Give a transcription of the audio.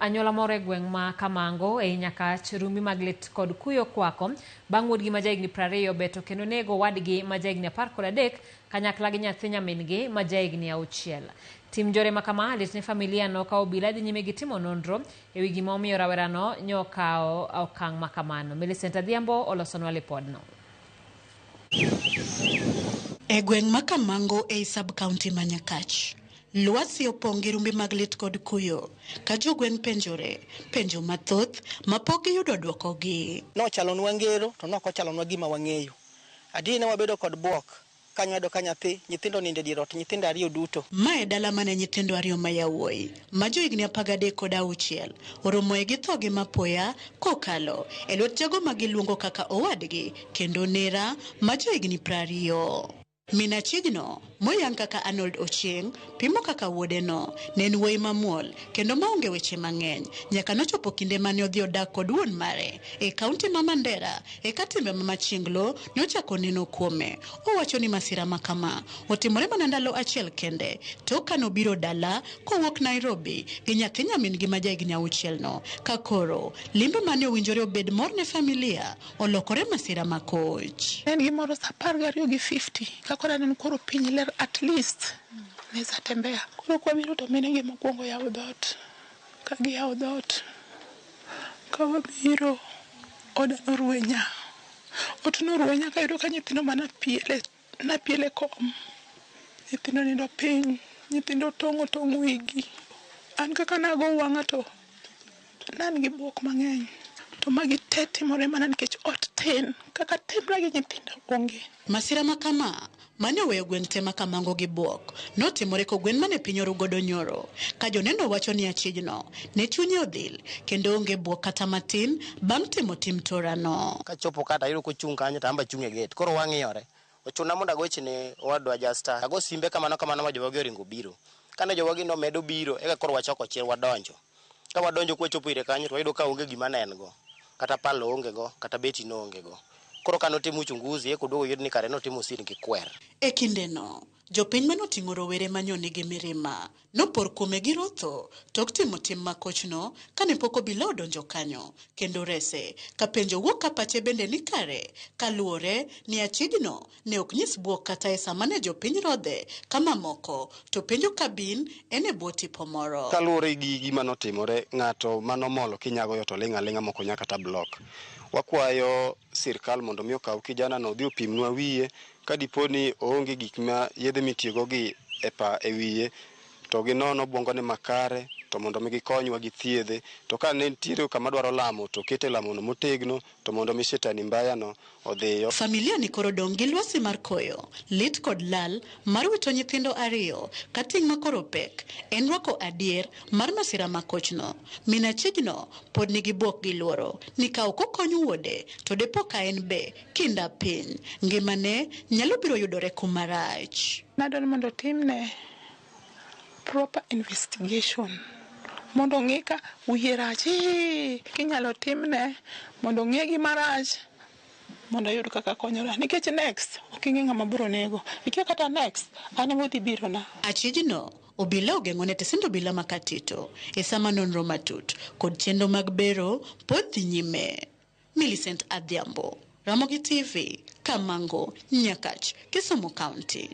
Anyola more gweng ma Kamango e nyaka chirumi maglit kod kuyo kwako bang' wuodgi ma jaigni 20 beto kendo nego wadgi ma jaigni 13 kanyakla gi nyathi nyamin-gi ma jaigni 6. Tim jore makama lit ne familia no ka obila dhi nyime gi timo nonro e wi gima omiyo rawerano nyokao okang' makamano. Millicent Adhiambo olosonwa lipodno. E gweng' ma Kamango e sub-county ma Nyakach, lwasi opong' gi rumbi mag lit kod kuyo ka jogweng' penjo mathoth ma pok giyudo dwokogi. Nochalonwa ngero to nok ochalonwa gima wang'eyo. Adier ne wabedo kod buok kanyado ka nyithindo ninde dier ot, nyithindo 2 duto. Ma e dala mane nyithindo 2 ma yawuoyi ma johigni 13 kod 6 oromoe gi thogi mapoya kokalo e lwet jago ma giluongo kaka owadgi kendo nera ma johigni 20. Mina chijno moyang kaka Arnold Ochieng pimo kaka wuodeno ne en wuoyi mamuol kendo maonge weche mang'eny nyaka nochopo kinde mane odhi odak kod wuon mare e kaunti ma Mandera e katimbe ma machienglo nochako neno kuome. Owacho ni masira makama otimore mana ndalo achiel kende tok kane obiro dala kowuok Nairobi gi nyathi nyamin-gi ma jaigni 6 no, ka koro limbe mane owinjore obed mor ne familia olokore masira makoch. En gimoro sa 12 gi 50 kakora nen koro piny ler at least neza tembea koro kwa biro to mine gi mokwongo yawo dhot ka giyawo dhot ka wabiro oda norwenya otunorwenya ka yudo ka nyithindo mana piele kom nyithindo nindo piny nyithindo tong' wigi an kaka nago wang'a to nan gi buok mang'eny to magi te timore mana nikech ot tin kaka timre gi nyithindo onge. Masira makama mane oweyo gweng' te ma Kamango gi buok notimore ko gwen mane piny orugodo nyoro ka joneno wacho ni achijno ne chunye odhil kendo onge buok kata matin bang' timo tim torano. Kachopo kata yudo kochung' kanyo to amba chung' e gate koro wang'iyore ochuna mondo agoche ne wadwa Justa ago simbe kamano ma jowogi oringo biro kane jowogi no medo biro eka koro wachoko chiel wadonjo ka wadonjo kwachopo ire kanyo to wayudo ka onge gima nen go kata palo onge go kata beti no onge go koro kano timo uchunguzi eko duogo yud ni kare no timo siri gi kwer. E kinde no jopiny mane oting'o rowere manyone gi mirima nopor kuome gi rotho tok timo tim makochno kane pok obila odonjo kanyo kendo rese ka penjo wuok ka pache bende ni kare kaluwore ni achijno ne ok nyis buok kata e sama ne jopiny rodhe kama moko to penjo kabin en e bwo tipo moro. Kaluwore gi gima notimore ng'ato manomolo kinyago yo to ling'a moko nyaka ta block. Wakwayo sirkal mondo mi okaw kijana no dhi opimnwa wiye ka diponi oonge gik ma yedhe mitiyogo gi e wiye to ginono obwongone makare to mondo mi gikonywa gi thiedhe to ka ne nitiere kama dwaro lamo to kete lamono motegno to mondo mi shetani mbaya no odhiyo. Familia ni koro dong' gi lwasi mar koyo lit kod lal mar wito nyithindo 2 ka ting' makoro pek en rwako adier mar masira makochno. Mina chijno pod nigi buok gi luoro ni ka ok okony wuode to depo ka en be kinda piny ngimane nyalo biro yudore kuma rach. Nadwani mondo timne proper investigation mondo ng'e ka wiye rach kinyalo timne mondo ng'e gima rach mondo yud kaka konyora nikech next ok ing'e ng'ama biro nego ikia kata next an ema dhi biro na. Achijno obila ogeng'o ne tesind obila makatito e sama nonro matut kod chenro mag bero pod dhi nyime. Millicent Adhiambo, Ramogi TV, Kamango, Nyakach, Kisumu County.